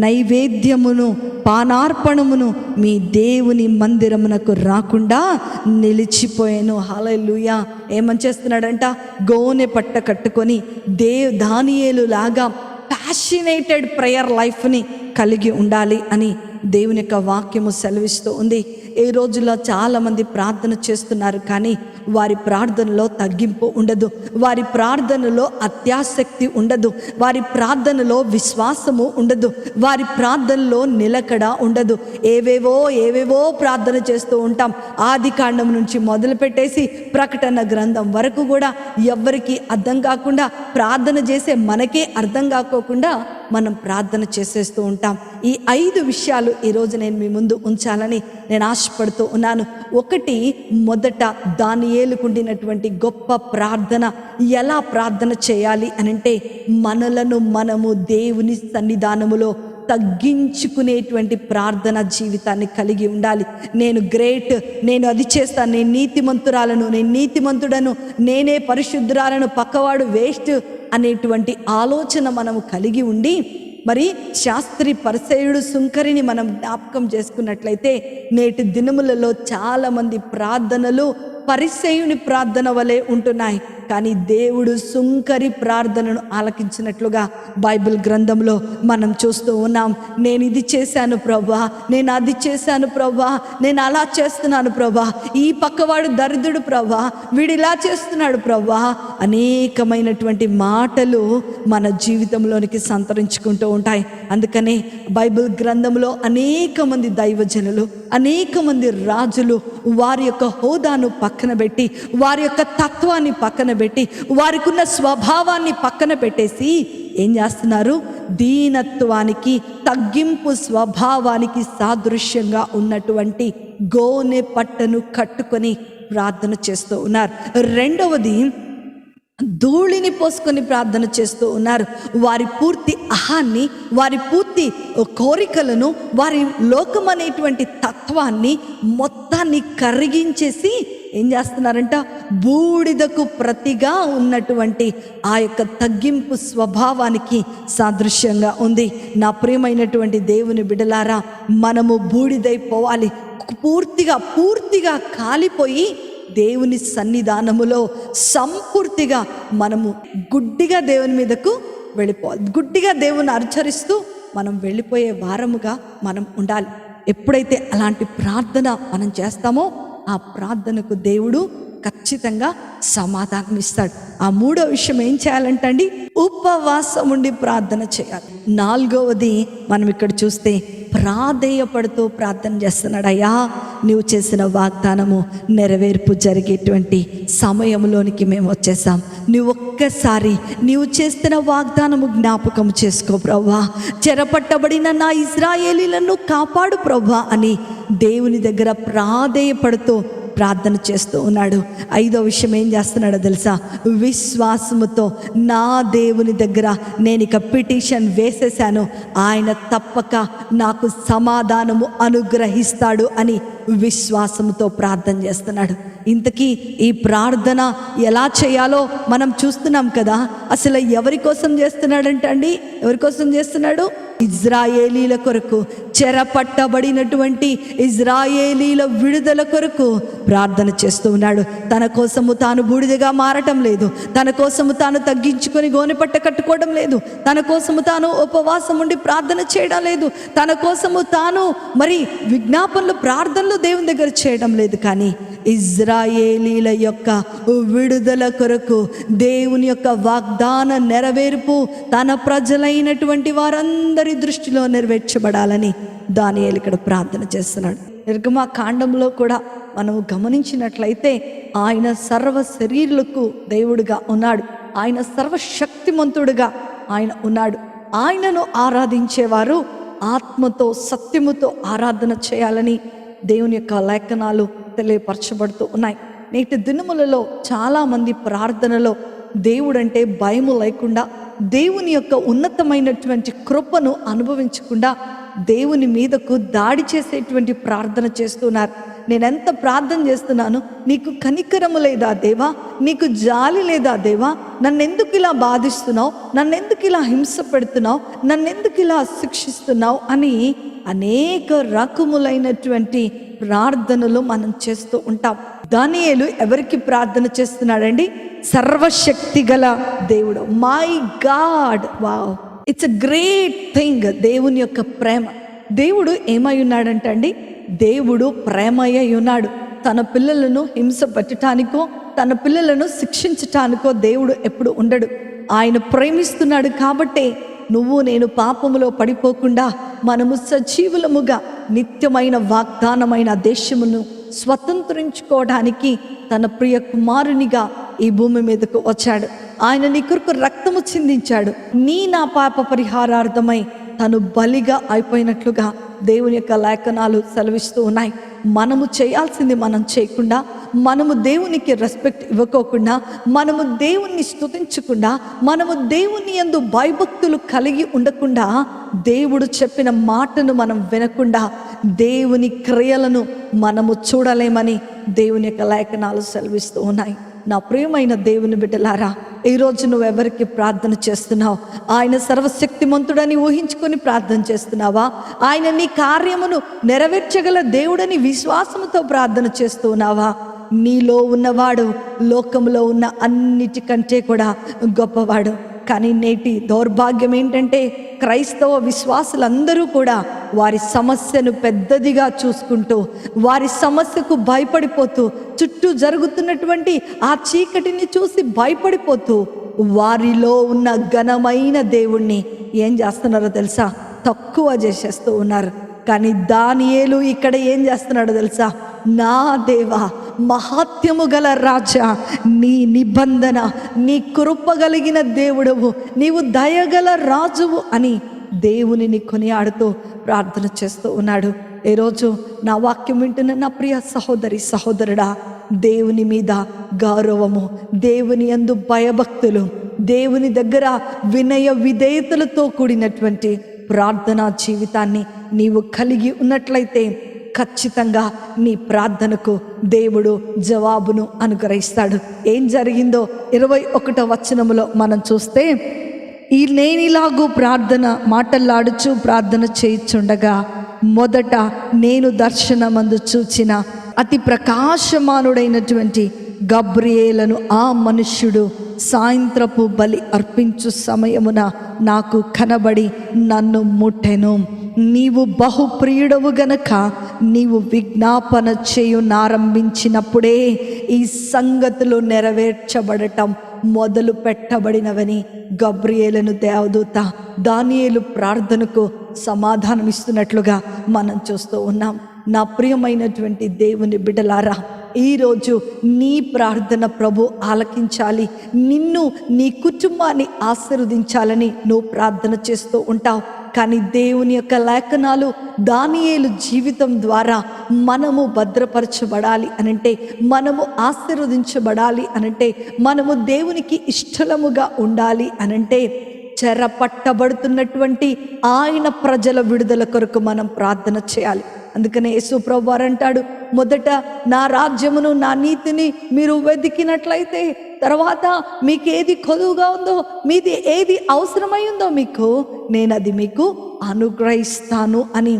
నైవేద్యమును పానార్పణమును మీ దేవుని మందిరమునకు రాకుండా నిలిచిపోయాను. హల్లెలూయా. ఏమని చేస్తున్నాడంట, గోనె పట్ట కట్టుకొని దానియేలు లాగా ప్యాషనేటెడ్ ప్రేయర్ లైఫ్ని కలిగి ఉండాలి అని దేవుని యొక్క వాక్యము సెలవిస్తూ ఉంది. ఈ రోజుల్లో చాలామంది ప్రార్థన చేస్తున్నారు, కానీ వారి ప్రార్థనలో తగ్గింపు ఉండదు, వారి ప్రార్థనలో అత్యాసక్తి ఉండదు, వారి ప్రార్థనలో విశ్వాసము ఉండదు, వారి ప్రార్థనలో నిలకడ ఉండదు. ఏవేవో ప్రార్థన చేస్తూ ఉంటాం. ఆదికాండం నుంచి మొదలుపెట్టేసి ప్రకటన గ్రంథం వరకు కూడా ఎవ్వరికి అర్థం కాకుండా, ప్రార్థన చేసే మనకే అర్థం కాకోకుండా మనం ప్రార్థన చేసేస్తూ ఉంటాం. ఈ 5 విషయాలు ఈరోజు నేను మీ ముందు ఉంచాలని నేను ఆశపడుతూ ఉన్నాను. ఒకటి, మొదట దానియేలుకుండినటువంటి గొప్ప ప్రార్థన. ఎలా ప్రార్థన చేయాలి అనంటే, మనలను మనము దేవుని సన్నిధానములో తగ్గించుకునేటువంటి ప్రార్థన జీవితాన్ని కలిగి ఉండాలి. నేను గ్రేట్, నేను అది చేస్తాను, నేను నీతిమంతురాలను, నేను నీతిమంతుడను, నేనే పరిశుద్ధురాలను, పక్కవాడు వేస్ట్ అనేటువంటి ఆలోచన మనము కలిగి ఉండి, మరి శాస్త్రి పరిసయ్యుడు సుంకరిని మనం జ్ఞాపకం చేసుకున్నట్లయితే, నేటి దినములలో చాలామంది ప్రార్థనలు పరిసయ్యుని ప్రార్థన వలె ఉంటున్నాయి. కానీ దేవుడు సుంకరి ప్రార్థనను ఆలకించినట్లుగా బైబిల్ గ్రంథంలో మనం చూస్తూ ఉన్నాం. నేను ఇది చేశాను ప్రభా, నేను అది చేశాను ప్రభా, నేను అలా చేస్తున్నాను ప్రభా, ఈ పక్కవాడు దరిద్రుడు ప్రభా, వీడు ఇలా చేస్తున్నాడు ప్రభా, అనేకమైనటువంటి మాటలు మన జీవితంలోనికి సంతరించుకుంటూ ఉంటాయి. అందుకనే బైబిల్ గ్రంథంలో అనేక మంది దైవజనులు, అనేక మంది రాజులు వారి యొక్క హోదాను పక్కన పెట్టి, వారి యొక్క తత్వాన్ని పక్కన పెట్టి, వారికి ఉన్న స్వభావాన్ని పక్కన పెట్టేసి ఏం చేస్తున్నారు? దీనత్వానికి, తగ్గింపు స్వభావానికి సాదృశ్యంగా ఉన్నటువంటి గోనె పట్టను కట్టుకొని ప్రార్థన చేస్తూ ఉన్నారు. రెండవది, ధూళిని పోసుకొని ప్రార్థన చేస్తూ ఉన్నారు. వారి పూర్తి అహాన్ని, వారి పూర్తి కోరికలను, వారి లోకం అనేటువంటి తత్వాన్ని మొత్తాన్ని కరిగించేసి ఏం చేస్తున్నారంట? బూడిదకు ప్రతిగా ఉన్నటువంటి ఆ యొక్క తగ్గింపు స్వభావానికి సాదృశ్యంగా ఉంది. నా ప్రియమైనటువంటి దేవుని బిడ్డలారా, మనము బూడిదైపోవాలి. పూర్తిగా కాలిపోయి దేవుని సన్నిధానములో సంపూర్తిగా మనము గుడ్డిగా దేవుని మీదకు వెళ్ళిపోవాలి. గుడ్డిగా దేవుని ఆచరిస్తూ మనం వెళ్ళిపోయే వారముగా మనం ఉండాలి. ఎప్పుడైతే అలాంటి ప్రార్థన మనం చేస్తామో ఆ ప్రార్థనకు దేవుడు ఖచ్చితంగా సమాధానం ఇస్తాడు. ఆ 3వ విషయం ఏం చేయాలంటండి? ఉపవాసం ఉండి ప్రార్థన చేయాలి. 4వది మనం ఇక్కడ చూస్తే ప్రాధేయపడుతూ ప్రార్థన చేస్తున్నాడు. అయ్యా, నీవు చేసిన వాగ్దానము నెరవేర్పు జరిగేటువంటి సమయంలోనికి మేము వచ్చేసాం. నువ్వు ఒక్కసారి నీవు చేస్తున్న వాగ్దానము జ్ఞాపకం చేసుకో ప్రభువా, చెరపట్టబడిన నా ఇశ్రాయేలీలను కాపాడు ప్రభువా అని దేవుని దగ్గర ప్రాధేయపడుతూ ప్రార్థన చేస్తూ ఉన్నాడు. 5వ విషయం ఏం చేస్తున్నాడో తెలుసా? విశ్వాసముతో నా దేవుని దగ్గర నేను ఇక పిటిషన్ వేసేసాను, ఆయన తప్పక నాకు సమాధానము అనుగ్రహిస్తాడు అని విశ్వాసముతో ప్రార్థన చేస్తున్నాడు. ఇంతకీ ఈ ప్రార్థన ఎలా చేయాలో మనం చూస్తున్నాం కదా. అసలు ఎవరి కోసం చేస్తున్నాడంట అండి? ఎవరి కోసం చేస్తున్నాడు? ఇజ్రాయేలీల కొరకు, చెరపట్టబడినటువంటి ఇజ్రాయేలీల విడుదల కొరకు ప్రార్థన చేస్తూ ఉన్నాడు. తన కోసము తాను బూడిదగా మారటం లేదు, తన కోసము తాను తగ్గించుకొని గోనెపట్ట కట్టుకోవడం లేదు, తన కోసము తాను ఉపవాసం ఉండి ప్రార్థన చేయడం లేదు, తన కోసము తాను మరి విజ్ఞాపనలు, ప్రార్థనలు దేవుని దగ్గర చేయడం లేదు. కానీ ఇజ్రాయేలీల యొక్క విడుదల కొరకు, దేవుని యొక్క వాగ్దాన నెరవేర్పు తన ప్రజలైనటువంటి వారందరి దృష్టిలో నెరవేర్చబడాలని దానియేలు ఇక్కడ ప్రార్థన చేస్తున్నాడు. నిర్గమకాండంలో కూడా మనము గమనించినట్లయితే ఆయన సర్వ శరీరులకు దేవుడుగా ఉన్నాడు, ఆయన సర్వశక్తిమంతుడుగా ఆయన ఉన్నాడు. ఆయనను ఆరాధించేవారు ఆత్మతో సత్యముతో ఆరాధన చేయాలని దేవుని యొక్క లేఖనాలు తెలియపరచబడుతూ ఉన్నాయి. నేటి దినములలో చాలామంది ప్రార్థనలో దేవుడంటే భయము లేకుండా, దేవుని యొక్క ఉన్నతమైనటువంటి కృపను అనుభవించకుండా దేవుని మీదకు దాడి చేసేటువంటి ప్రార్థన చేస్తున్నారు. నేనెంత ప్రార్థన చేస్తున్నాను, నీకు కనికరము లేదా దేవా, నీకు జాలి లేదా దేవా, నన్నెందుకు ఇలా బాధిస్తున్నావు, నన్నెందుకు ఇలా హింస పెడుతున్నావు, నన్నెందుకు ఇలా శిక్షిస్తున్నావు అని అనేక రకములైనటువంటి ప్రార్థనలు మనం చేస్తూ ఉంటాం. దానియేలు ఎవరికి ప్రార్థన చేస్తున్నాడండి? సర్వశక్తి గల దేవుడు. My God, wow, it's a great thing. దేవుని యొక్క ప్రేమ. దేవుడు ఏమై ఉన్నాడంట అండి? దేవుడు ప్రేమయ్య ఉన్నాడు. తన పిల్లలను హింస పెట్టడానికో, తన పిల్లలను శిక్షించటానికో దేవుడు ఎప్పుడు ఉండడు. ఆయన ప్రేమిస్తున్నాడు కాబట్టే నువ్వు నేను పాపములో పడిపోకుండా మనము సజీవులముగా నిత్యమైన వాగ్దానమైన దేశమును స్వతంత్రించుకోవడానికి తన ప్రియ కుమారునిగా ఈ భూమి మీదకు వచ్చాడు. ఆయన నీ కొరకు రక్తము చిందించాడు, నా పాప పరిహారార్థమై తను బలిగా అయిపోయినట్లుగా దేవుని యొక్క లేఖనాలు సెలవిస్తూ ఉన్నాయి. మనము చేయాల్సింది మనం చేయకుండా, మనము దేవునికి రెస్పెక్ట్ ఇవ్వకోకుండా, మనము దేవుణ్ణి స్తుతించకుండా, మనము దేవుని యందు భయభక్తులు కలిగి ఉండకుండా, దేవుడు చెప్పిన మాటను మనం వినకుండా దేవుని క్రియలను మనము చూడలేమని దేవుని యొక్క లేఖనాలు సెలవిస్తూ ఉన్నాయి. నా ప్రియమైన దేవుని బిడ్డలారా, ఈరోజు నువ్వెవరికి ప్రార్థన చేస్తున్నావు? ఆయన సర్వశక్తిమంతుడని ఊహించుకొని ప్రార్థన చేస్తున్నావా? ఆయన నీ కార్యమును నెరవేర్చగల దేవుడని విశ్వాసముతో ప్రార్థన చేస్తున్నావా? నీలో ఉన్నవాడు లోకంలో ఉన్న అన్నిటికంటే కూడా గొప్పవాడు. కానీ నేటి దౌర్భాగ్యం ఏంటంటే, క్రైస్తవ విశ్వాసులందరూ కూడా వారి సమస్యను పెద్దదిగా చూసుకుంటూ, వారి సమస్యకు భయపడిపోతూ, చుట్టూ జరుగుతున్నటువంటి ఆ చీకటిని చూసి భయపడిపోతూ, వారిలో ఉన్న ఘనమైన దేవుణ్ణి ఏం చేస్తున్నారో తెలుసా? తక్కువ చేసేస్తూ ఉన్నారు. కానీ దానియేలు ఇక్కడ ఏం చేస్తున్నాడో తెలుసా? నా దేవా, మహాత్యము గల రాజా, నీ నిబంధన, నీ కృపగలిగిన దేవుడవు, నీవు దయగల రాజువు అని దేవునిని కొనియాడుతూ ప్రార్థన చేస్తూ ఉన్నాడు. ఈరోజు నా వాక్యం వింటున్న నా ప్రియ సహోదరి సహోదరుడా, దేవుని మీద గౌరవము, దేవుని యందు భయభక్తులు, దేవుని దగ్గర వినయ విధేయతలతో కూడినటువంటి ప్రార్థనా జీవితాన్ని నీవు కలిగి ఉన్నట్లయితే ఖచ్చితంగా నీ ప్రార్థనకు దేవుడు జవాబును అనుగ్రహిస్తాడు. ఏం జరిగిందో 21వ వచనములో మనం చూస్తే, నేనిలాగూ ప్రార్థన మాటలాడుచు ప్రార్థన చేయుచుండగా మొదట నేను దర్శనమందు చూచిన అతి ప్రకాశమానుడైనటువంటి గబ్రియేలను ఆ మనుష్యుడు సాయంత్రపు బలి అర్పించు సమయమున నాకు కనబడి నన్ను ముట్టెను. నీవు బహుప్రియుడవు గనక నీవు విజ్ఞాపన చేయునారంభించినప్పుడే ఈ సంగతులు నెరవేర్చబడటం మొదలు పెట్టబడినవని గబ్రియేలును దేవదూత దానియేలు ప్రార్థనకు సమాధానమిస్తున్నట్లుగా మనం చూస్తూ ఉన్నాం. నా ప్రియమైనటువంటి దేవుని బిడ్డలారా, ఈరోజు నీ ప్రార్థన ప్రభు ఆలకించాలి, నిన్ను నీ కుటుంబాన్ని ఆశీర్వదించాలని నువ్వు ప్రార్థన చేస్తూ ఉంటావు. కానీ దేవుని యొక్క లేఖనాలు దానియేలు జీవితం ద్వారా మనము భద్రపరచబడాలి అనంటే, మనము ఆశీర్వదించబడాలి అనంటే, మనము దేవునికి ఇష్టలముగా ఉండాలి అనంటే, చెరపట్టబడుతున్నటువంటి ఆయన ప్రజల విడుదల కొరకు మనం ప్రార్థన చేయాలి. అందుకనే యేసు ప్రభువు వారు అంటాడు, మొదట నా రాజ్యమును నా నీతిని మీరు వెతికినట్లయితే తర్వాత మీకు ఏది కొదువుగా ఉందో, మీది ఏది అవసరమై ఉందో నేను అది మీకు అనుగ్రహిస్తాను అని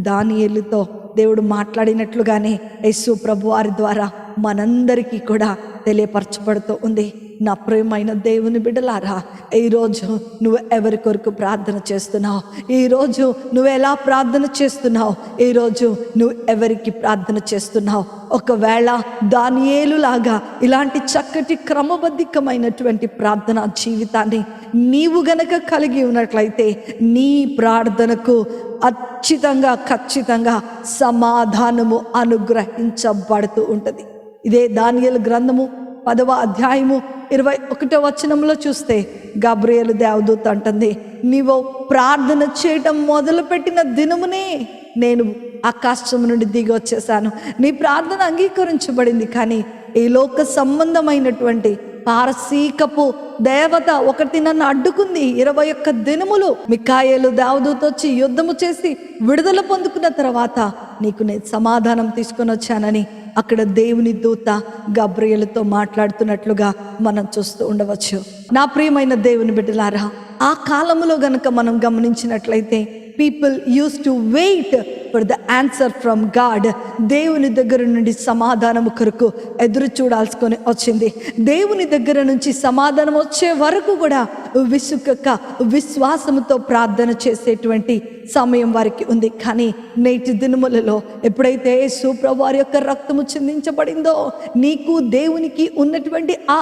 దానియేలుతో దేవుడు మాట్లాడినట్లుగానే యేసు ప్రభు వారి ద్వారా మనందరికీ కూడా తెలియపరచబడుతూ ఉంది. నా ప్రియమైన దేవుని బిడ్డలారా, ఈరోజు నువ్వు ఎవరి కొరకు ప్రార్థన చేస్తున్నావు? ఈరోజు నువ్వు ఎలా ప్రార్థన చేస్తున్నావు? ఈరోజు నువ్వు ఎవరికి ప్రార్థన చేస్తున్నావు? ఒకవేళ దానియేలు లాగా ఇలాంటి చక్కటి క్రమబద్ధమైనటువంటి ప్రార్థనా జీవితాన్ని నీవు గనక కలిగి ఉన్నట్లయితే నీ ప్రార్థనకు ఖచ్చితంగా సమాధానము అనుగ్రహించబడుతూ ఉంటుంది. ఇదే దానియేలు గ్రంథము 10వ అధ్యాయము 21వ వచనంలో చూస్తే గబ్రియేలు దేవదూత అంటుంది, నీవు ప్రార్థన చేయటం మొదలుపెట్టిన దినమునే నేను ఆకాశం నుండి దిగి వచ్చేసాను. నీ ప్రార్థన అంగీకరించబడింది. కానీ ఈ లోక సంబంధమైనటువంటి పారసీకపు దేవత ఒకటి నన్ను అడ్డుకుంది. 21 దినములు మిఖాయేలు దేవదూత వచ్చి యుద్ధము చేసి విడుదల పొందుకున్న తర్వాత నీకు నేను సమాధానం తీసుకొని వచ్చానని అక్కడ దేవుని దూత గబ్రియేలుతో మాట్లాడుతున్నట్లుగా మనం చూస్తూ ఉండవచ్చు. నా ప్రియమైన దేవుని బిడ్డలారా, ఆ కాలంలో గనక మనం గమనించినట్లయితే people used to wait for the answer from God. దేవుని దగ్గర నుండి సమాధానం కొరకు ఎదురు చూడాల్సుకొని వచ్చింది. దేవుని దగ్గర నుంచి సమాధానం వచ్చే వరకు కూడా విసుకక విశ్వాసముతో ప్రార్థన చేసేటువంటి సమయం వారికి ఉంది. కానీ నేటి దినములలో ఎప్పుడైతే యేసు ప్రభువు వారి యొక్క రక్తము చిందించబడిందో, నీకు దేవునికి ఉన్నటువంటి ఆ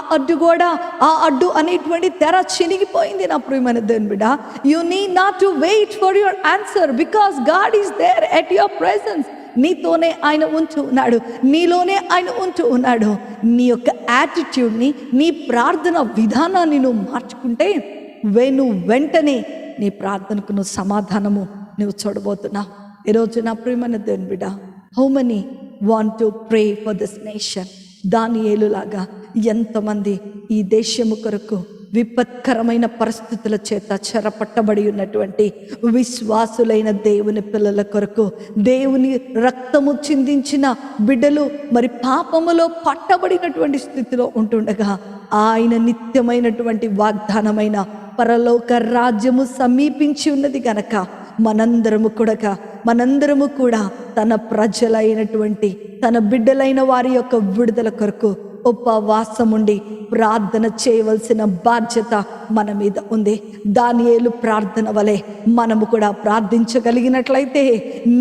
అడ్డు అనేటువంటి తెర చినిగిపోయింది. నా ప్రియమైన దేవుని బిడ్డ, you need not to wait for your answer because God is there at your presence. నీతోనే ఆయన ఉంటూ ఉన్నాడు, నీలోనే ఆయన ఉంటూ ఉన్నాడు. నీ యొక్క యాటిట్యూడ్ని, నీ ప్రార్థన విధానాన్ని నువ్వు మార్చుకుంటే నువ్వు వెంటనే నీ ప్రార్థనకు నువ్వు సమాధానము నువ్వు చూడబోతున్నావు. ఈరోజు నా ప్రియమైన దేవుని బిడ్డ, how many want to pray for this nation? దానియేలులాగా ఎంతమంది ఈ దేశము కొరకు విపత్కరమైన పరిస్థితుల చేత చెరపట్టబడి ఉన్నటువంటి విశ్వాసులైన దేవుని పిల్లల కొరకు, దేవుని రక్తము చిందించిన బిడ్డలు మరి పాపములో పట్టబడినటువంటి స్థితిలో ఉంటుండగా, ఆయన నిత్యమైనటువంటి వాగ్దానమైన పరలోక రాజ్యము సమీపించి ఉన్నది గనక మనందరము కూడా తన ప్రజలైనటువంటి తన బిడ్డలైన వారి యొక్క విడుదల కొరకు ఉపవాసముండి ప్రార్థన చేయవలసిన బాధ్యత మన మీద ఉంది. దానియేలు ప్రార్థన వలె మనము కూడా ప్రార్థించగలిగినట్లయితే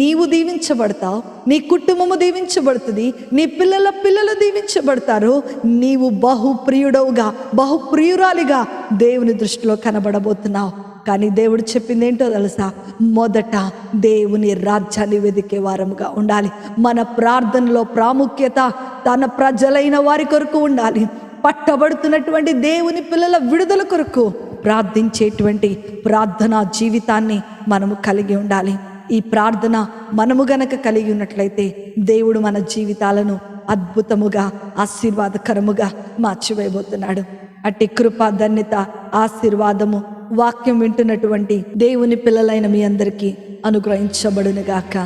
నీవు దీవించబడతావు, నీ కుటుంబము దీవించబడుతుంది, నీ పిల్లలు దీవించబడతారు. నీవు బహుప్రియురాలిగా దేవుని దృష్టిలో కనబడబోతున్నావు. కానీ దేవుడు చెప్పింది ఏంటో తెలుసా? మొదట దేవుని రాజ్యాన్ని వెదికే వారముగా ఉండాలి. మన ప్రార్థనలో ప్రాముఖ్యత తన ప్రజలైన వారి కొరకు ఉండాలి. పట్టబడుతున్నటువంటి దేవుని పిల్లల విడుదల కొరకు ప్రార్థించేటువంటి ప్రార్థనా జీవితాన్ని మనము కలిగి ఉండాలి. ఈ ప్రార్థన మనము గనక కలిగి ఉన్నట్లయితే దేవుడు మన జీవితాలను అద్భుతముగా, ఆశీర్వాదకరముగా మార్చివేయబోతున్నాడు. అట్టి కృప, ధన్యత, ఆశీర్వాదము వాక్యం వింటున్నటువంటి దేవుని పిల్లలైన మీ అందరికీ అనుగ్రహించబడునుగాక.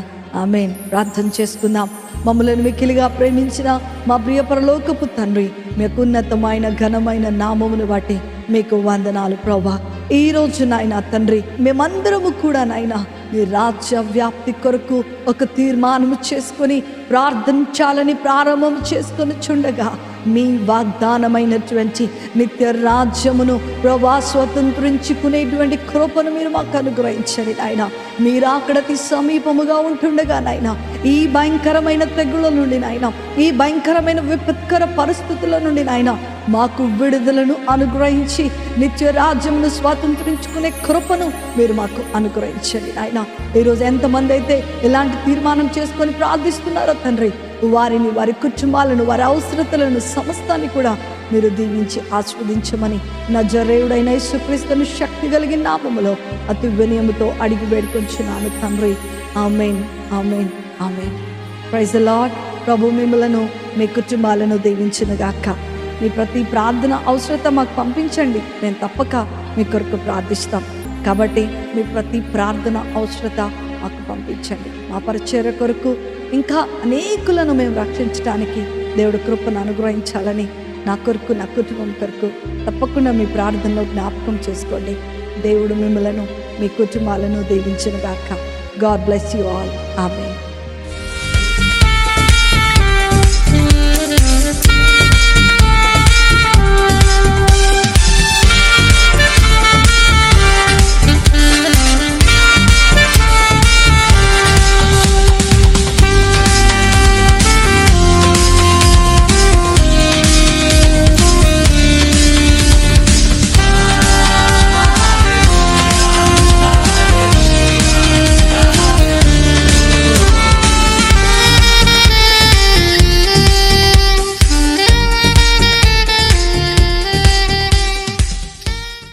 ఆమేన్. ప్రార్థన చేసుకుందాం. మమ్మల్ని మిక్కిలిగా ప్రేమించిన మా ప్రియ పరలోకపు తండ్రి, మీకు ఉన్నతమైన ఘనమైన నామమును బట్టి మీకు వందనాలు ప్రభువా. ఈరోజు నాయన తండ్రి, మేమందరము కూడా నాయన నీ రాజ్య వ్యాప్తి కొరకు ఒక తీర్మానము చేసుకొని ప్రార్థించాలని ప్రారంభం చేసుకొని చుండగా, మీ వాగ్దానమైనటువంటి నిత్య రాజ్యమును ప్రభా స్వతంత్రించుకునేటువంటి కృపను మీరు మాకు అనుగ్రహించండి నాయన. మీరు అక్కడికి సమీపముగా ఉంటుండగా నాయన, ఈ భయంకరమైన తెగుళ్ళ నుండి నాయన, ఈ భయంకరమైన విపత్కర పరిస్థితుల నుండి నాయన మాకు విడుదలను అనుగ్రహించి నిత్య రాజ్యమును స్వాతంత్రించుకునే కృపను మీరు మాకు అనుగ్రహించండి నాయన. ఈరోజు ఎంతమంది అయితే ఇలాంటి తీర్మానం చేసుకొని ప్రార్థిస్తున్నారో తండ్రి, వారిని, వారి కుటుంబాలను, వారి అవసరతలను సమస్తాన్ని కూడా మీరు దీవించి ఆస్వాదించమని నజరేయుడైన యేసుక్రీస్తును శక్తి కలిగిన నామములో అతి వినయముతో అడిగి వేడుకొంచున్నాను తండ్రి. ఆమేన్, ఆమేన్, ఆమేన్. Praise the Lord. ప్రభు మిమ్మలను, మీ కుటుంబాలను దీవించునుగాక. మీ ప్రతి ప్రార్థన అవసరత మాకు పంపించండి, నేను తప్పక మీ కొరకు ప్రార్థిస్తాం. కాబట్టి మీ ప్రతి ప్రార్థన అవసరత మాకు పంపించండి. మా పరిచర్య కొరకు ఇంకా అనేకులను మేము రక్షించడానికి దేవుడు కృపను అనుగ్రహించాలని నా కొరకు, నా కుటుంబం కొరకు తప్పకుండా మీ ప్రార్థనలో జ్ఞాపకం చేసుకోండి. దేవుడు మిమ్మలను, మీ కుటుంబాలను దీవించునుగాక. God bless you all. Amen.